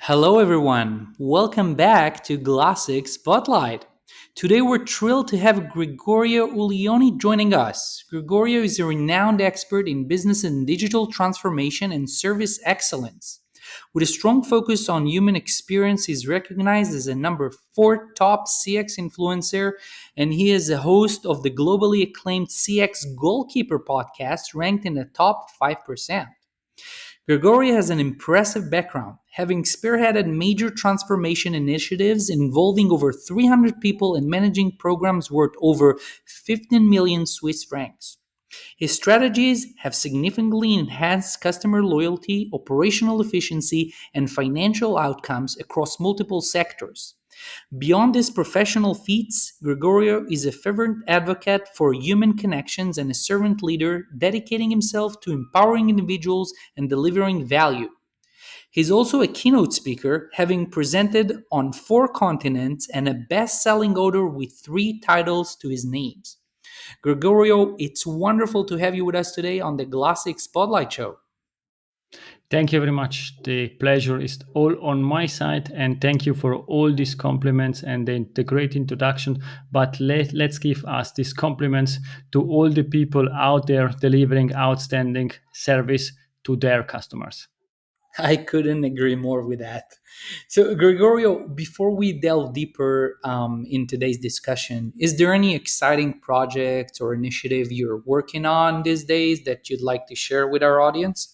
Hello, everyone. Welcome back to Glassix Spotlight. Today, we're thrilled to have Gregorio Uglioni joining us. Gregorio is a renowned expert in business and digital transformation and service excellence. With a strong focus on human experience, he's recognized as a number four top CX influencer, and he is a host of the globally acclaimed CX Goalkeeper Podcast, ranked in the top 5%. Gregorio has an impressive background, having spearheaded major transformation initiatives involving over 300 people and managing programs worth over 15 million Swiss francs. His strategies have significantly enhanced customer loyalty, operational efficiency, and financial outcomes across multiple sectors. Beyond his professional feats, Gregorio is a fervent advocate for human connections and a servant leader dedicating himself to empowering individuals and delivering value. He's also a keynote speaker, having presented on four continents and a best selling author with three titles to his names. Gregorio, it's wonderful to have you with us today on the Glassix Spotlight Show. Thank you very much. The pleasure is all on my side, and thank you for all these compliments and the great introduction. But let's give us these compliments to all the people out there delivering outstanding service to their customers. I couldn't agree more with that. So, Gregorio, before we delve deeper in today's discussion, is there any exciting project or initiative you're working on these days that you'd like to share with our audience?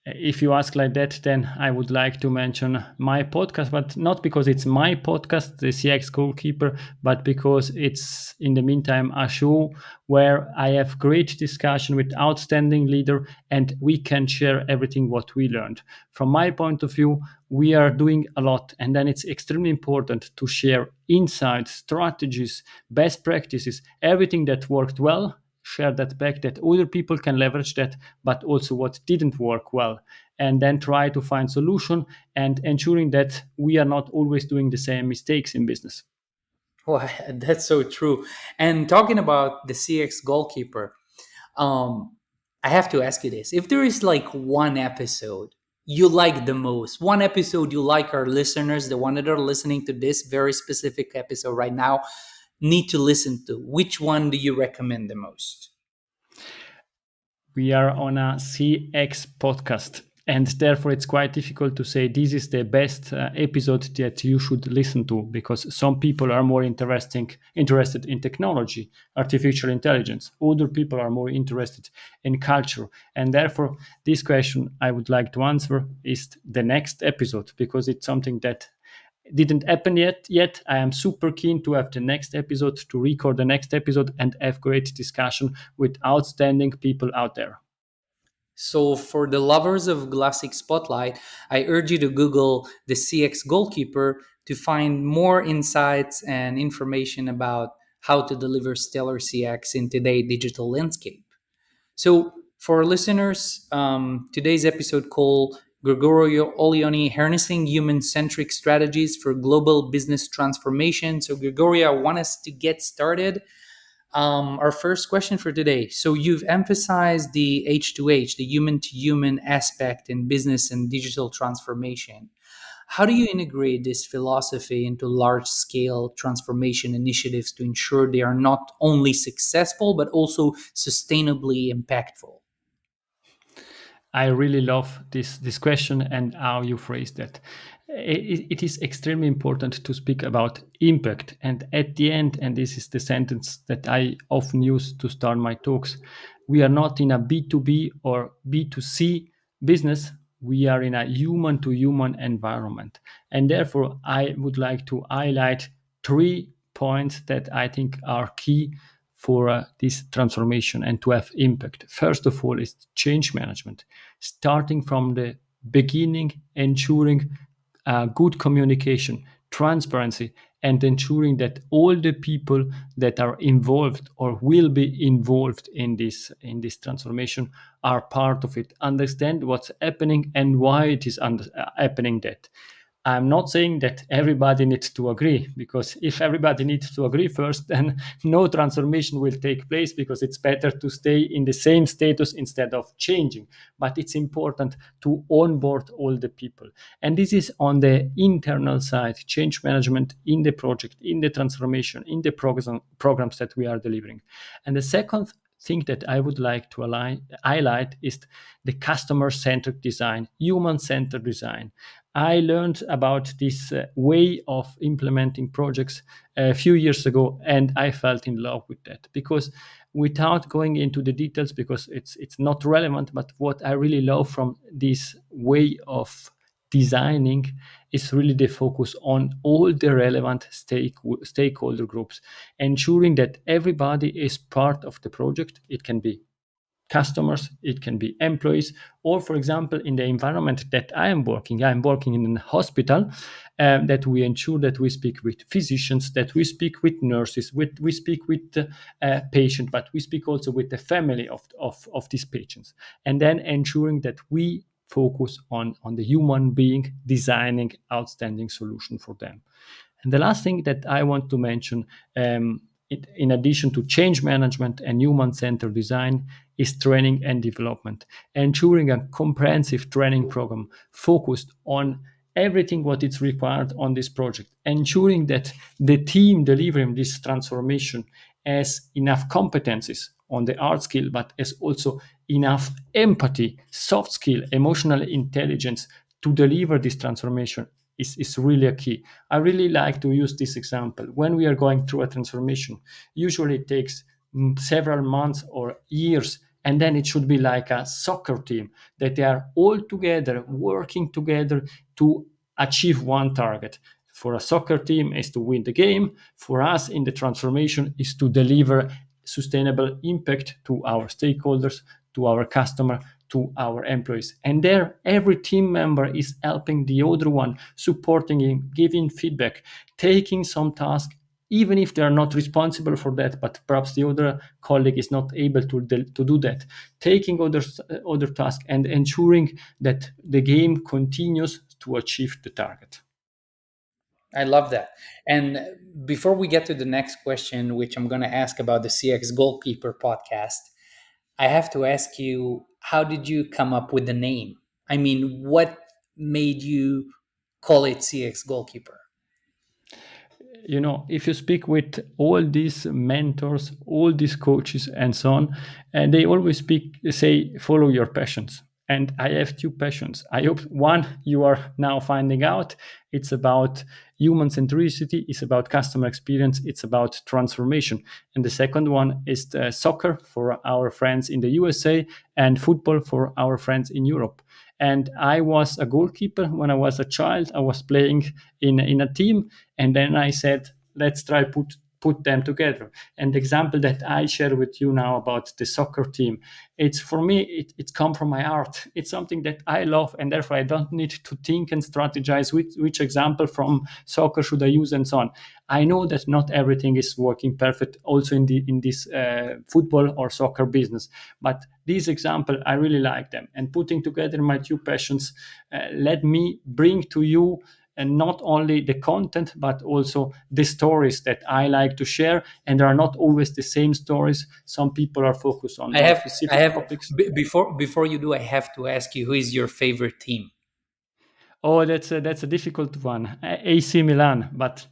If you ask like that, then I would like to mention my podcast, but not because it's my podcast, the CX Goalkeeper, but because it's in the meantime a show where I have great discussion with outstanding leader and we can share everything what we learned. From my point of view, we are doing a lot, and then it's extremely important to share insights, strategies, best practices, everything that worked well, share that back that other people can leverage that, but also what didn't work well, and then try to find solution and ensuring that we are not always doing the same mistakes in business. Well, that's so true. And talking about the CX Goalkeeper, um, I have to ask you this. If there is like one episode you like the most, one episode you like our listeners, the one that are listening to this very specific episode right now, need to listen to, which one do you recommend the most? We are on a CX podcast, and therefore it's quite difficult to say this is the best episode that you should listen to, because some people are more interested in technology, artificial intelligence. Other people are more interested in culture, and therefore this question I would like to answer is the next episode, because it's something that didn't happen yet. I am super keen to have the next episode, to record the next episode and have great discussion with outstanding people out there. So, for the lovers of Glassix Spotlight, I urge you to Google the CX Goalkeeper to find more insights and information about how to deliver stellar CX in today's digital landscape. So, for our listeners, today's episode called Gregorio Uglioni Harnessing Human-Centric Strategies for Global Business Transformation. So, Gregorio, I want us to get started. Our first question for today. So, you've emphasized the H2H, the human to human aspect in business and digital transformation. How do you integrate this philosophy into large scale transformation initiatives to ensure they are not only successful, but also sustainably impactful? I really love this question and how you phrased that. It is extremely important to speak about impact. And at the end, and this is the sentence that I often use to start my talks, we are not in a B2B or B2C business. We are in a human to human environment. And therefore, I would like to highlight 3 points that I think are key for this transformation and to have impact. First of all, is change management, starting from the beginning, ensuring good communication, transparency, and ensuring that all the people that are involved or will be involved in this transformation are part of it, understand what's happening and why it is happening. That I'm not saying that everybody needs to agree, because if everybody needs to agree first, then no transformation will take place, because it's better to stay in the same status instead of changing. But it's important to onboard all the people. And this is on the internal side, change management in the project, in the transformation, in the programs that we are delivering. And the second thing that I would like to highlight is the customer-centric design, human-centered design. I learned about this way of implementing projects a few years ago, and I felt in love with that, because without going into the details, because it's not relevant, but what I really love from this way of designing is really the focus on all the relevant stakeholder groups, ensuring that everybody is part of the project. It can be customers, it can be employees, or for example, in the environment that I'm working in a hospital, that we ensure that we speak with physicians, that we speak with nurses, we speak with the patient, but we speak also with the family of these patients, and then ensuring that we focus on the human being, designing outstanding solution for them. And the last thing that I want to mention, in addition to change management and human-centered design, is training and development, ensuring a comprehensive training program focused on everything what is required on this project, ensuring that the team delivering this transformation has enough competencies on the hard skill, but has also enough empathy, soft skill, emotional intelligence to deliver this transformation is really a key. I really like to use this example. When we are going through a transformation, usually it takes several months or years, and then it should be like a soccer team, that they are all together, working together to achieve one target. For a soccer team is to win the game. For us in the transformation is to deliver sustainable impact to our stakeholders, to our customer, to our employees. And there, every team member is helping the other one, supporting him, giving feedback, taking some task, even if they are not responsible for that, but perhaps the other colleague is not able to do that, taking other tasks and ensuring that the game continues to achieve the target. I love that. And before we get to the next question, which I'm going to ask about the CX Goalkeeper podcast, I have to ask you, how did you come up with the name? I mean, what made you call it CX Goalkeeper? If you speak with all these mentors, all these coaches and so on, and they always say follow your passions. And I have two passions. I hope one you are now finding out. It's about human centricity, it's about customer experience, it's about transformation. And the second one is the soccer for our friends in the USA and football for our friends in Europe. And I was a goalkeeper when I was a child. I was playing in a team, and then I said, let's try put them together. And the example that I share with you now about the soccer team, it's for me, it's come from my heart. It's something that I love, and therefore I don't need to think and strategize which example from soccer should I use and so on. I know that not everything is working perfect also in this football or soccer business, but these example I really like them, and putting together my two passions let me bring to you, and not only the content but also the stories that I like to share, and there are not always the same stories. Some people are focused I on have, I specific have, topics. before you do, I have to ask you, who is your favorite team? Oh, that's a difficult one. AC Milan, but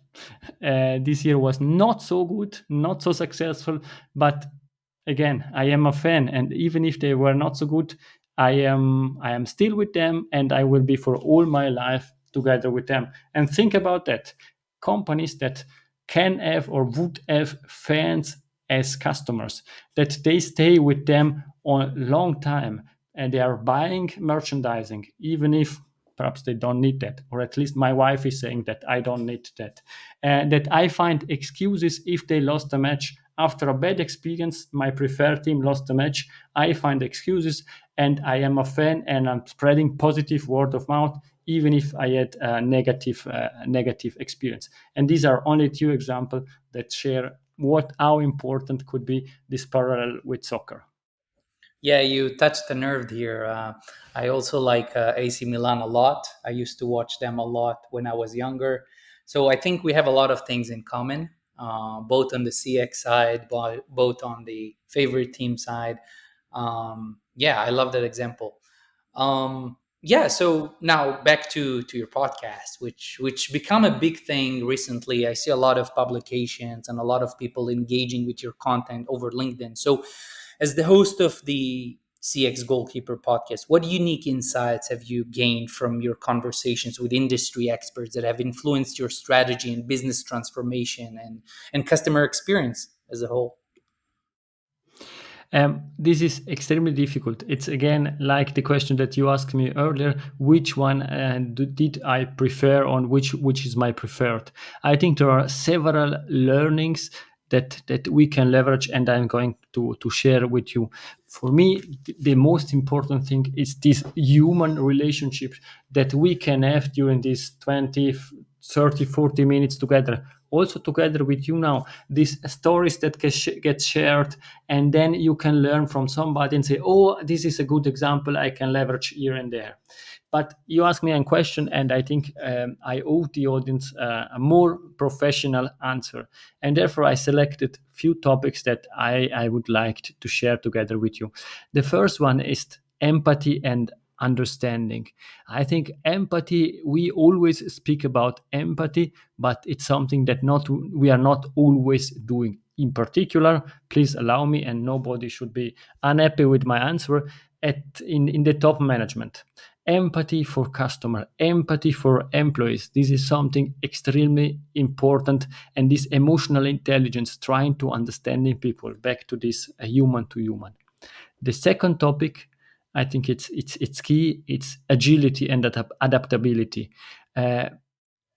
this year was not so good, not so successful. But again, I am a fan, and even if they were not so good, I am still with them, and I will be for all my life together with them. And think about that: companies that can have or would have fans as customers, that they stay with them on a long time, and they are buying merchandising, even if perhaps they don't need that, or at least my wife is saying that I don't need that. That I find excuses if they lost a match after a bad experience. My preferred team lost a match. I find excuses, and I am a fan, and I'm spreading positive word of mouth, even if I had a negative experience. And these are only two examples that share how important could be this parallel with soccer. Yeah, you touched a nerve here. I also like AC Milan a lot. I used to watch them a lot when I was younger. So I think we have a lot of things in common, both on the CX side, both on the favorite team side. Yeah, I love that example. Yeah, so now back to your podcast, which become a big thing recently. I see a lot of publications and a lot of people engaging with your content over LinkedIn. So as the host of the CX Goalkeeper podcast, what unique insights have you gained from your conversations with industry experts that have influenced your strategy and business transformation and customer experience as a whole? This is extremely difficult. It's again like the question that you asked me earlier: which one did I prefer, on which is my preferred? I think there are several learnings that we can leverage, and I'm going to share with you. For me, the most important thing is this human relationship that we can have during these 20, 30, 40 minutes together, also together with you now. These stories that get shared, and then you can learn from somebody and say, oh, this is a good example I can leverage here and there. But you ask me a question, and I think I owe the audience a more professional answer, and therefore I selected few topics that I would like to share together with you. The first one is empathy and understanding. I think empathy, we always speak about empathy, but it's something that not we are not always doing. In particular, please allow me, and nobody should be unhappy with my answer, in the top management. Empathy for customer, empathy for employees. This is something extremely important, and this emotional intelligence, trying to understanding people, back to this human to human. The second topic, I think it's key. It's agility and adaptability. Uh,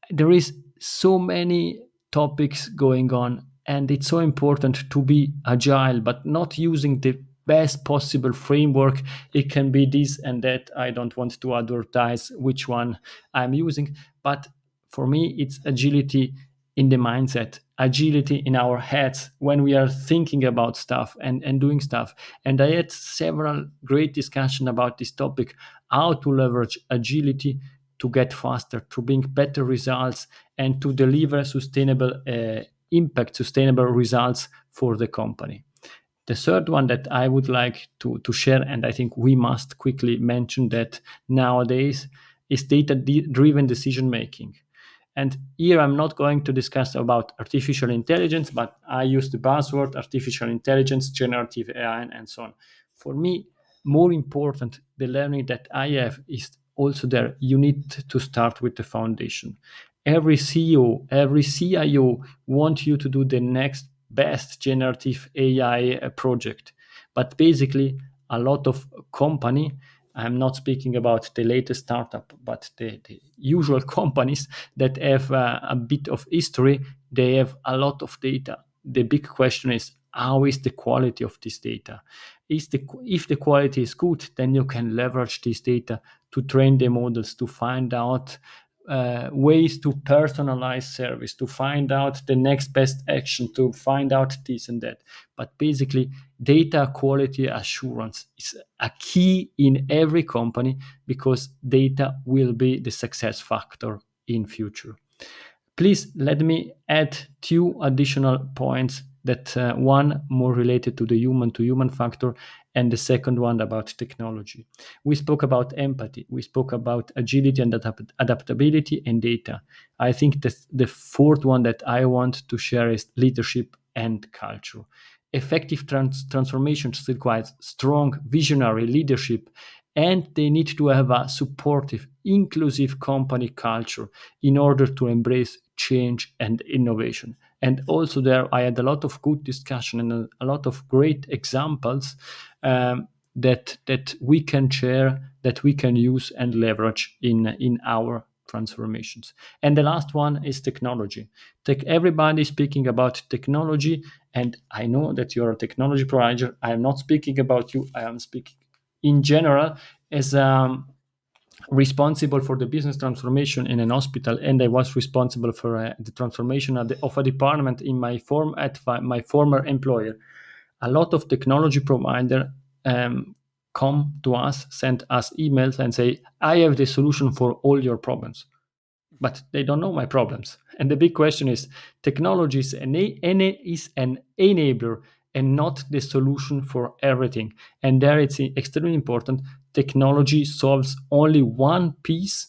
there is so many topics going on, and it's so important to be agile, but not using the best possible framework. It can be this and that. I don't want to advertise which one I'm using, but for me it's agility in the mindset, agility in our heads when we are thinking about stuff and doing stuff. And I had several great discussion about this topic: how to leverage agility to get faster, to bring better results, and to deliver sustainable impact, sustainable results for the company. The third one that I would like to share, and I think we must quickly mention that nowadays, is data-driven decision making. And here I'm not going to discuss about artificial intelligence, but I use the buzzword artificial intelligence, generative AI, and so on. For me, more important, the learning that I have is also there. You need to start with the foundation. Every CEO, every CIO want you to do the next best generative AI project. But basically, a lot of company, I'm not speaking about the latest startup, but the usual companies that have a bit of history, they have a lot of data. The big question is, how is the quality of this data? If the quality is good, then you can leverage this data to train the models, to find out ways to personalize service, to find out the next best action, to find out this and that. But basically, data quality assurance is a key in every company, because data will be the success factor in future. Please let me add two additional points, that one more related to the human to human factor, and the second one about technology. We spoke about empathy, we spoke about agility and adaptability and data. I think that the fourth one that I want to share is leadership and culture. Effective transformations requires strong visionary leadership, and they need to have a supportive, inclusive company culture in order to embrace change and innovation. And also there, I had a lot of good discussion and a lot of great examples that we can share, that we can use and leverage in our transformations. And the last one is technology. Everybody speaking about technology, and I know that you're a technology provider. I am not speaking about you. I am speaking in general as responsible for the business transformation in an hospital, and I was responsible for the transformation of a department in my former employer. A lot of technology provider um, come to us, send us emails, and say, "I have the solution for all your problems." But they don't know my problems. And the big question is, technology is is an enabler and not the solution for everything. And there it's extremely important. Technology solves only one piece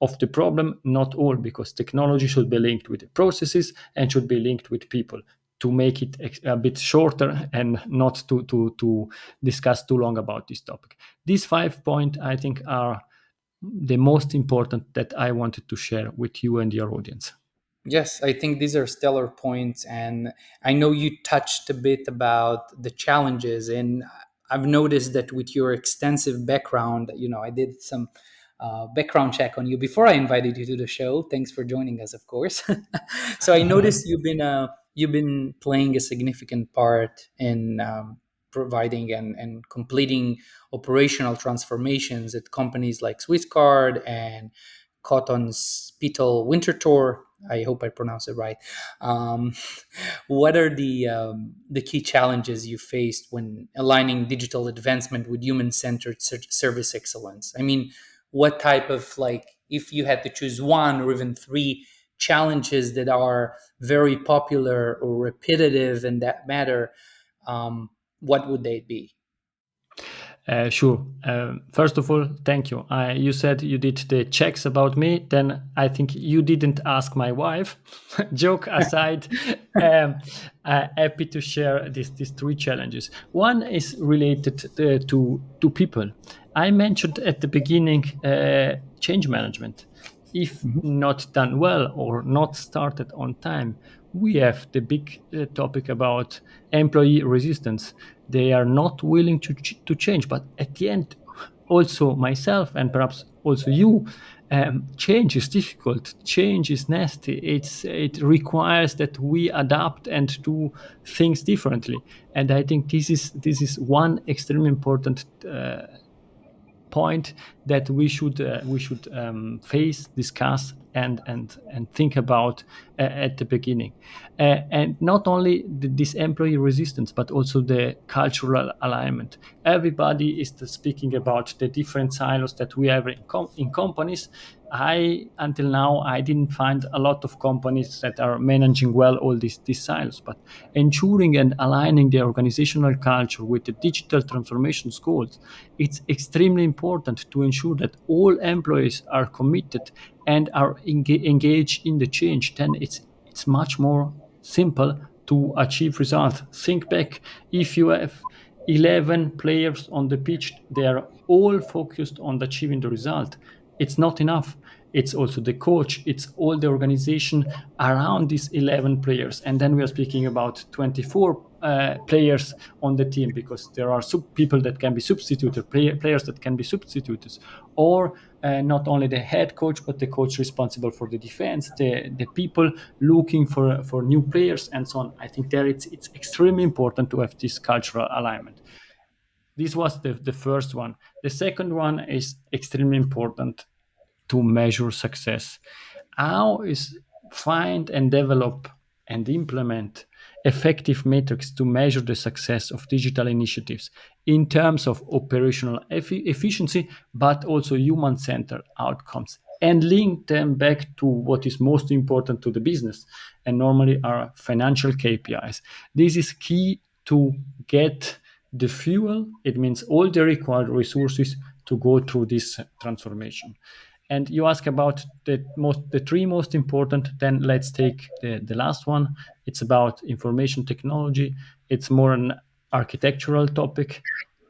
of the problem, not all, because technology should be linked with the processes and should be linked with people to make it a bit shorter and not to discuss too long about this topic. These 5 points, I think, are the most important that I wanted to share with you and your audience. Yes, I think these are stellar points. And I know you touched a bit about the challenges. And I've noticed that with your extensive background, I did some background check on you before I invited you to the show. Thanks for joining us, of course. So I noticed you've been playing a significant part in providing and completing operational transformations at companies like Swisscard and Kantonsspital Winterthur. I hope I pronounced it right. Um, what are the key challenges you faced when aligning digital advancement with human-centered service excellence? I mean, what type of, like, if you had to choose one or even three challenges that are very popular or repetitive and that matter, what would they be? Sure. First of all, thank you. You said you did the checks about me. Then I think you didn't ask my wife. Joke aside, um, happy to share these three challenges. One is related to people. I mentioned at the beginning change management. If Mhm. not done well or not started on time, we have the big topic about employee resistance. They are not willing to change, but at the end, also myself and perhaps also you, change is difficult, change is nasty, it requires that we adapt and do things differently. And I think this is one extremely important point that we should face, discuss, and think about at the beginning, and not only this employee resistance, but also the cultural alignment. Everybody is speaking about the different silos that we have in companies. I Until now I didn't find a lot of companies that are managing well all these silos, but ensuring and aligning the organizational culture with the digital transformation goals, it's extremely important to ensure that all employees are committed and are engaged in the change. Then it's much more simple to achieve results. Think back, if you have 11 players on the pitch, they are all focused on achieving the result. It's not enough. It's also the coach, it's all the organization around these 11 players. And then we are speaking about 24 players on the team, because there are people that can be substituted, players that can be substituted, or not only the head coach, but the coach responsible for the defense, the people looking for new players, and so on. I think there it's extremely important to have this cultural alignment. This was the first one. The second one is extremely important to measure success. How is find and develop and implement effective metrics to measure the success of digital initiatives in terms of operational efficiency, but also human-centered outcomes, and link them back to what is most important to the business, and normally are financial KPIs. This is key to get the fuel. It means all the required resources to go through this transformation. And you ask about the three most important, then let's take the last one. It's about information technology. It's more an architectural topic.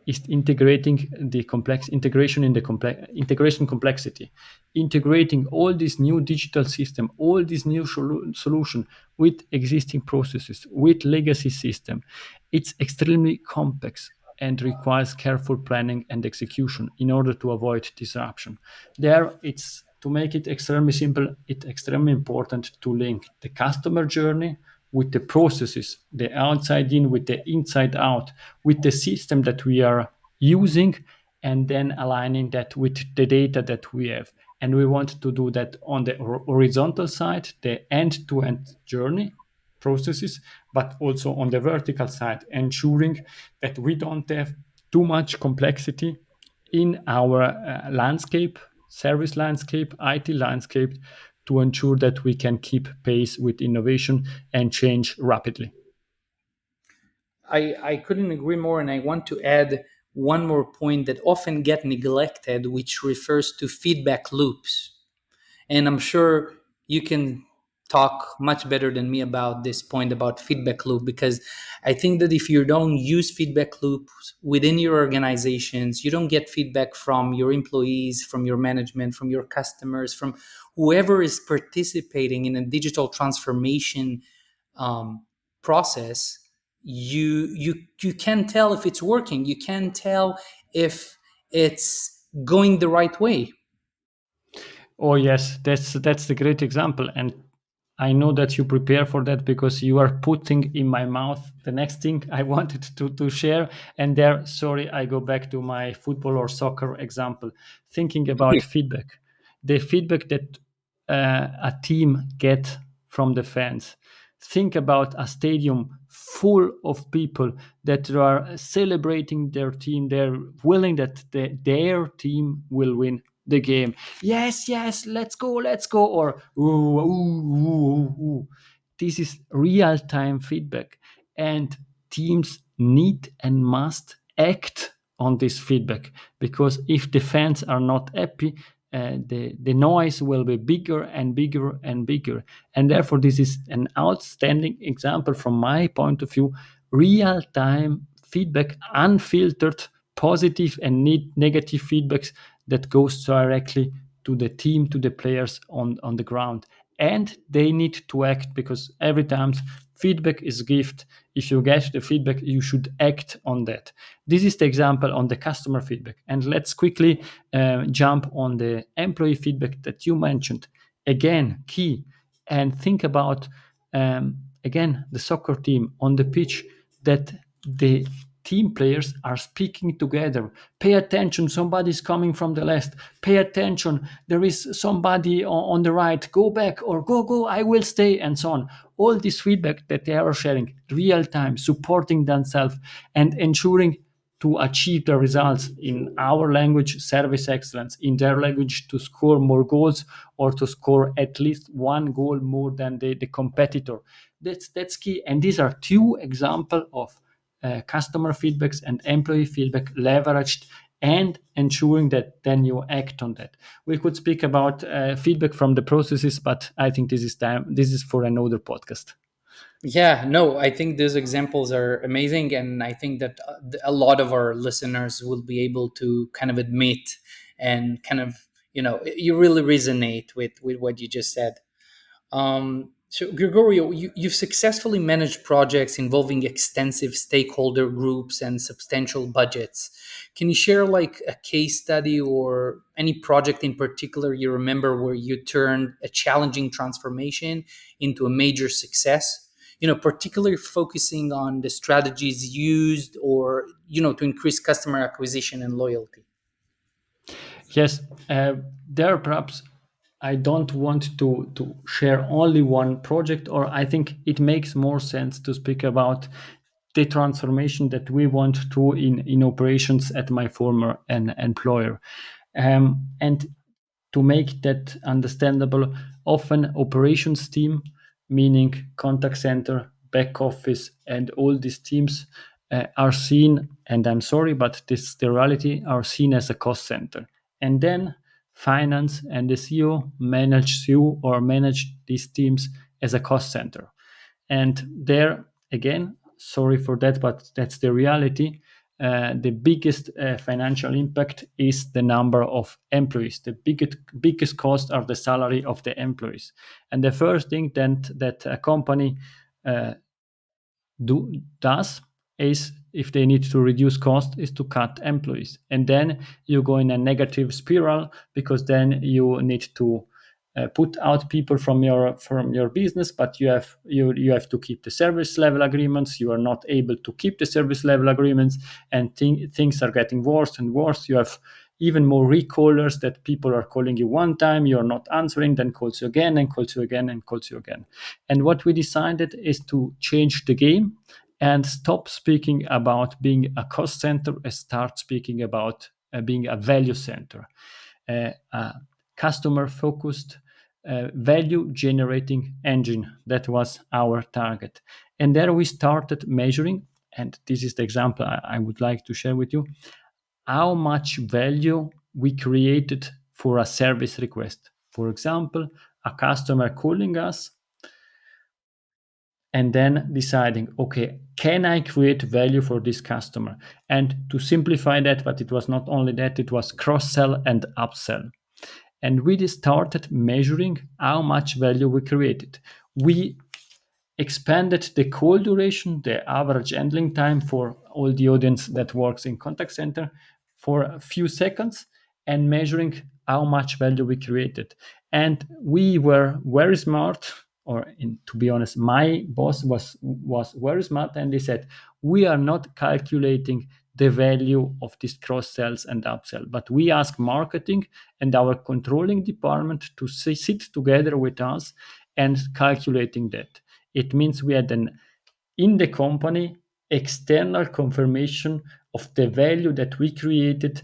Is integrating the complex integration in the complex integration complexity, integrating all this new digital system, all this new solution with existing processes, with legacy system. It's extremely complex and requires careful planning and execution in order to avoid disruption. There, it's to make it extremely simple, it's extremely important to link the customer journey with the processes, the outside in with the inside out, with the system that we are using, and then aligning that with the data that we have. And we want to do that on the horizontal side, the end to end journey processes, but also on the vertical side, ensuring that we don't have too much complexity in our landscape, service landscape, IT landscape, to ensure that we can keep pace with innovation and change rapidly. I couldn't agree more, and I want to add one more point that often get neglected, which refers to feedback loops. And I'm sure you can talk much better than me about this point about feedback loop, because I think that if you don't use feedback loops within your organizations, you don't get feedback from your employees, from your management, from your customers, from whoever is participating in a digital transformation um, process. You can tell if it's working. You can tell if it's going the right way. Oh yes, that's the great example, and I know that you prepare for that because you are putting in my mouth the next thing I wanted to share. And there, sorry, I go back to my football or soccer example, thinking about feedback, the feedback that a team get from the fans. Think about a stadium full of people that are celebrating their team. They're willing that their team will win the game. Yes, yes, let's go, or ooh, ooh, ooh, ooh. This is real time feedback, and teams need and must act on this feedback, because if the fans are not happy, the noise will be bigger and bigger and bigger. And therefore, this is an outstanding example from my point of view, real time feedback, unfiltered positive and negative feedbacks that goes directly to the team, to the players on the ground. And they need to act, because every time feedback is gift. If you get the feedback, you should act on that. This is the example on the customer feedback. And let's quickly jump on the employee feedback that you mentioned. Again, key. And think about, again, the soccer team on the pitch, that the team players are speaking together. Pay attention, somebody's coming from the left. Pay attention, there is somebody on the right. Go back, or go, I will stay, and so on. All this feedback that they are sharing real time, supporting themselves and ensuring to achieve the results, in our language, service excellence, in their language, to score more goals, or to score at least one goal more than the competitor. That's key. And these are two examples of customer feedbacks and employee feedback leveraged, and ensuring that then you act on that. We could speak about feedback from the processes, but I think this is for another podcast. Yeah, no, I think those examples are amazing. And I think that a lot of our listeners will be able to kind of admit and kind of, you really resonate with what you just said. So, Gregorio, you've successfully managed projects involving extensive stakeholder groups and substantial budgets. Can you share like a case study or any project in particular you remember where you turned a challenging transformation into a major success? Particularly focusing on the strategies used or, to increase customer acquisition and loyalty. Yes, there perhaps I don't want to share only one project, or I think it makes more sense to speak about the transformation that we went through in operations at my former employer. And to make that understandable, often operations team, meaning contact center, back office, and all these teams are seen, and I'm sorry, but this is the reality, are seen as a cost center. And then finance and the CEO manage you or manage these teams as a cost center. And there again, sorry for that, but that's the reality. The biggest financial impact is the number of employees. The biggest cost are the salary of the employees. And the first thing then that a company uh, does is, if they need to reduce cost, is to cut employees. And then you go in a negative spiral, because then you need to put out people from your business, but you have to keep the service level agreements. You are not able to keep the service level agreements, and things are getting worse and worse. You have even more recallers, that people are calling you one time, you're not answering, then calls you again and calls you again and calls you again. And what we decided is to change the game and stop speaking about being a cost center and start speaking about being a value center, a customer focused, value generating engine. That was our target. And there we started measuring, and this is the example I would like to share with you, how much value we created for a service request. For example, a customer calling us and then deciding, okay, can I create value for this customer? And to simplify that, but it was not only that, it was cross sell and upsell. And we just started measuring how much value we created. We expanded the call duration, the average handling time for all the audience that works in contact center for a few seconds, and measuring how much value we created. And we were very smart, to be honest, my boss was very smart, and they said, we are not calculating the value of these cross sells and upsell, but we ask marketing and our controlling department to sit together with us and calculating that. It means we had an in the company external confirmation of the value that we created,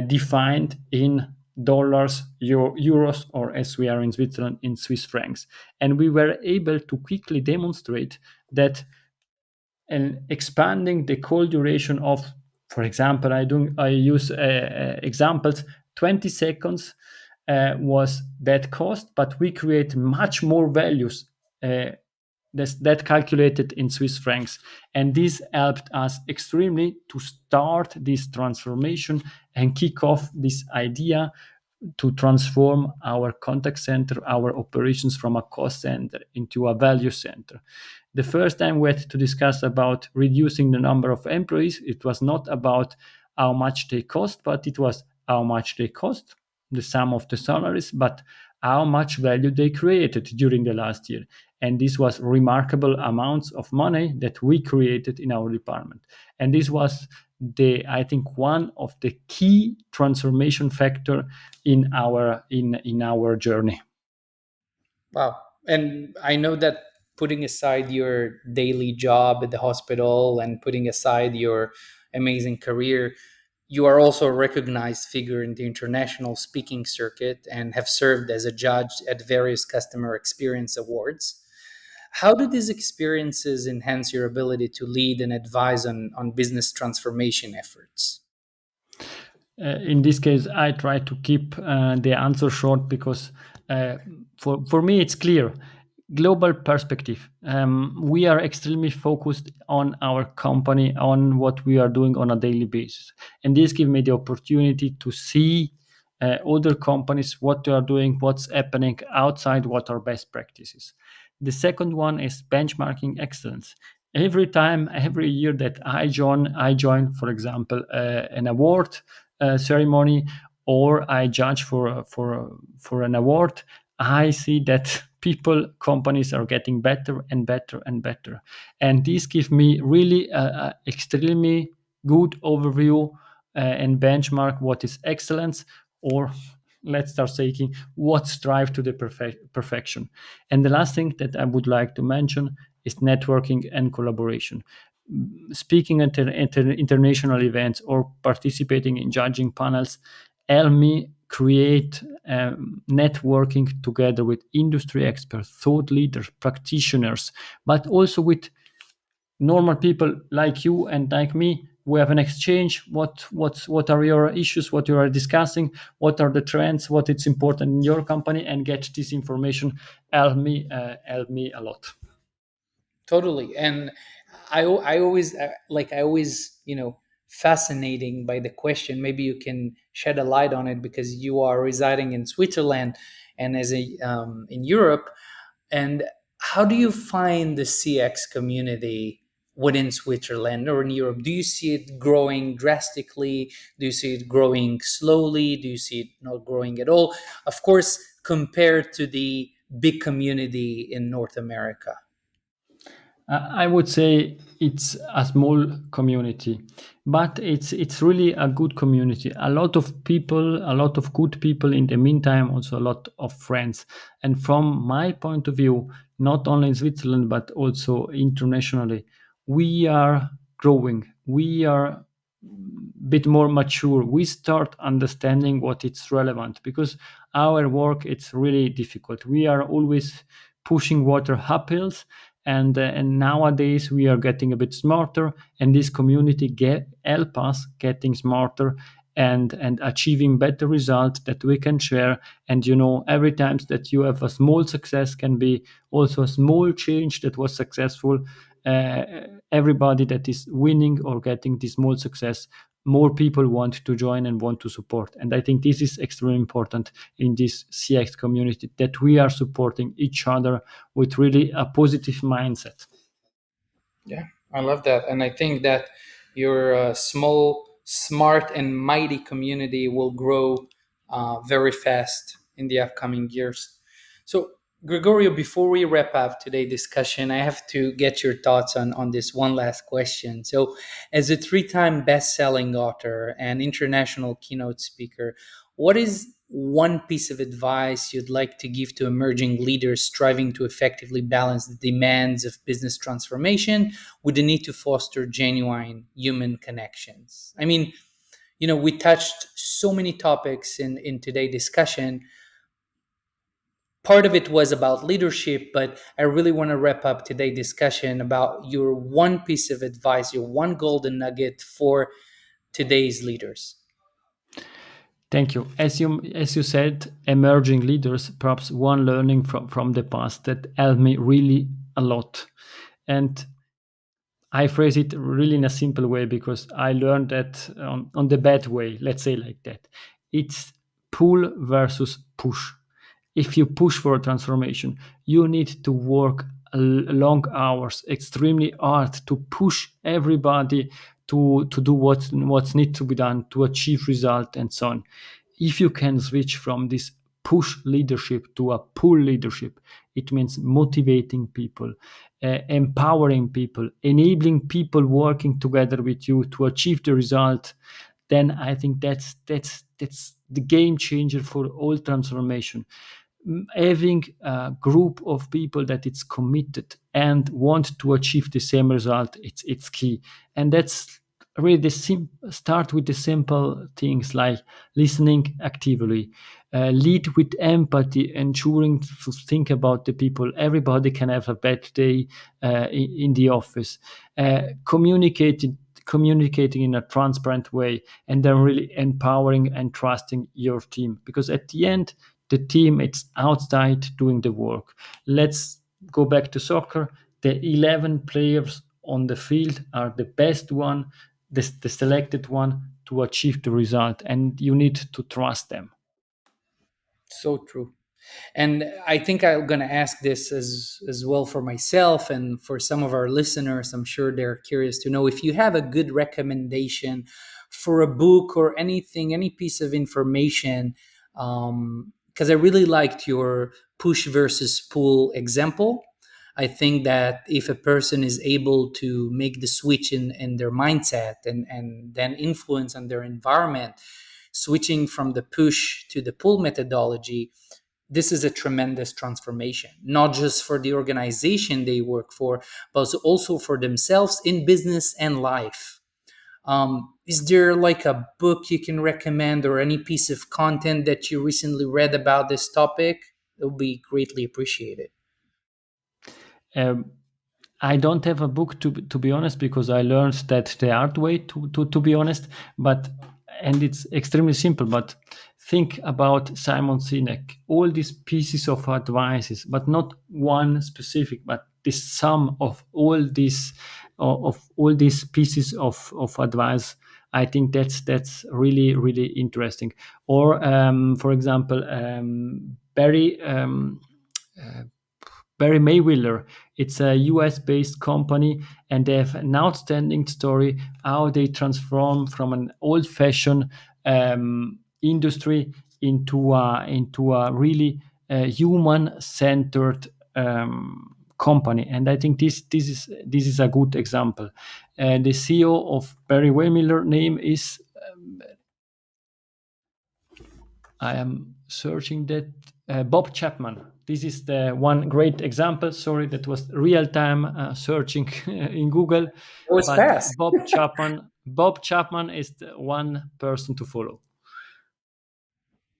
defined in dollars, euros, or as we are in Switzerland, in Swiss francs. And we were able to quickly demonstrate that, and expanding the call duration of, for example, I use examples, 20 seconds was that cost, but we create much more values, that calculated in Swiss francs. And this helped us extremely to start this transformation and kick off this idea to transform our contact center, our operations from a cost center into a value center. The first time we had to discuss about reducing the number of employees, it was not about how much they cost, but it was how much they cost, the sum of the salaries, but how much value they created during the last year. And this was remarkable amounts of money that we created in our department. And this was I think one of the key transformation factor in our journey. Wow. And I know that putting aside your daily job at the hospital and putting aside your amazing career, you are also a recognized figure in the international speaking circuit and have served as a judge at various customer experience awards. How do these experiences enhance your ability to lead and advise on business transformation efforts? In this case, I try to keep the answer short because uh, for me it's clear. Global perspective. We are extremely focused on our company, on what we are doing on a daily basis, and this gives me the opportunity to see other companies, what they are doing, what's happening outside, what are best practices. The second one is benchmarking excellence. Every time, every year that I join, for example, an award ceremony, or I judge for an award, I see that people, companies are getting better and better and better, and this gives me really a extremely good overview and benchmark what is excellence, or let's start saying what strive to the perfection. And the last thing that I would like to mention is networking and collaboration. Speaking at international events or participating in judging panels help me create networking together with industry experts, thought leaders, practitioners, but also with normal people like you and like me. We have an exchange. What are your issues? What you are discussing? What are the trends? What is important in your company? And get this information. Help me a lot. Totally. And I always I always, fascinating by the question. Maybe you can shed a light on it because you are residing in Switzerland and as a in Europe. And how do you find the CX community within Switzerland or in Europe? Do you see it growing drastically? Do you see it growing slowly? Do you see it not growing at all? Of course, compared to the big community in North America. I would say it's a small community, but it's really a good community. A lot of people, a lot of good people. In the meantime, also a lot of friends. And from my point of view, not only in Switzerland but also internationally, we are growing, we are a bit more mature, we start understanding what it's relevant, because our work, it's really difficult. We are always pushing water uphills, and nowadays we are getting a bit smarter, and this community help us getting smarter and achieving better results that we can share. And every time that you have a small success can be also a small change that was successful. uh, Everybody that is winning or getting this small success, more people want to join and want to support. And I think this is extremely important in this CX community, that we are supporting each other with really a positive mindset. Yeah, I love that. And I think that your small, smart, and mighty community will grow very fast in the upcoming years. So, Gregorio, before we wrap up today's discussion, I have to get your thoughts on this one last question. So, as a three-time best-selling author and international keynote speaker, what is one piece of advice you'd like to give to emerging leaders striving to effectively balance the demands of business transformation with the need to foster genuine human connections? I mean, we touched so many topics in today's discussion. Part of it was about leadership, but I really want to wrap up today's discussion about your one piece of advice, your one golden nugget for today's leaders. Thank you. As you said, emerging leaders, perhaps one learning from the past that helped me really a lot. And I phrase it really in a simple way, because I learned that on the bad way, let's say like that. It's pull versus push. If you push for a transformation, you need to work long hours, extremely hard, to push everybody to do what's need to be done to achieve result and so on. If you can switch from this push leadership to a pull leadership, it means motivating people, empowering people, enabling people working together with you to achieve the result. Then I think that's the game changer for all transformation. Having a group of people that it's committed and want to achieve the same result, it's key. And that's really start with the simple things like listening actively, lead with empathy, ensuring to think about the people. Everybody can have a bad day in the office. Communicating in a transparent way, and then really empowering and trusting your team, because at the end, the team, it's outside doing the work. Let's go back to soccer. The 11 players on the field are the best one, the selected one to achieve the result, and you need to trust them. So true. And I think I'm going to ask this as well for myself and for some of our listeners. I'm sure they're curious to know if you have a good recommendation for a book or anything, any piece of information. Because I really liked your push versus pull example. I think that if a person is able to make the switch in their mindset and then influence on their environment, switching from the push to the pull methodology, this is a tremendous transformation, not just for the organization they work for, but also for themselves in business and life. Is there like a book you can recommend or any piece of content that you recently read about this topic? It would be greatly appreciated. Um, I don't have a book, to be honest, because I learned that the hard way, to be honest. But and it's extremely simple. But think about Simon Sinek, all these pieces of advices, but not one specific, but the sum of all these pieces of advice. I think that's really really interesting. Or for example, Barry Mayweather. It's a US based company, and they have an outstanding story how they transform from an old fashioned industry into a really human centered company. And I think this is a good example. The CEO of Barry Mayweather name is, I am searching that. Bob Chapman. This is the one great example. Sorry, that was real time searching in Google, It was but fast. Bob Chapman is the one person to follow.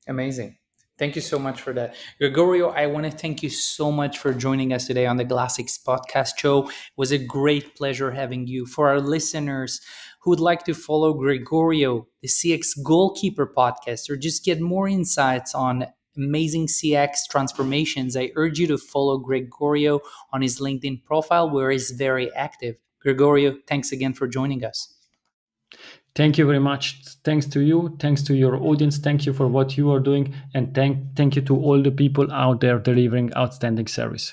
Amazing. Thank you so much for that. Gregorio, I want to thank you so much for joining us today on the Glassix Podcast Show. It was a great pleasure having you. For our listeners who would like to follow Gregorio, the CX Goalkeeper Podcast, or just get more insights on amazing CX transformations, I urge you to follow Gregorio on his LinkedIn profile, where he's very active. Gregorio, thanks again for joining us. Thank you very much. Thanks to you. Thanks to your audience. Thank you for what you are doing. And thank you to all the people out there delivering outstanding service.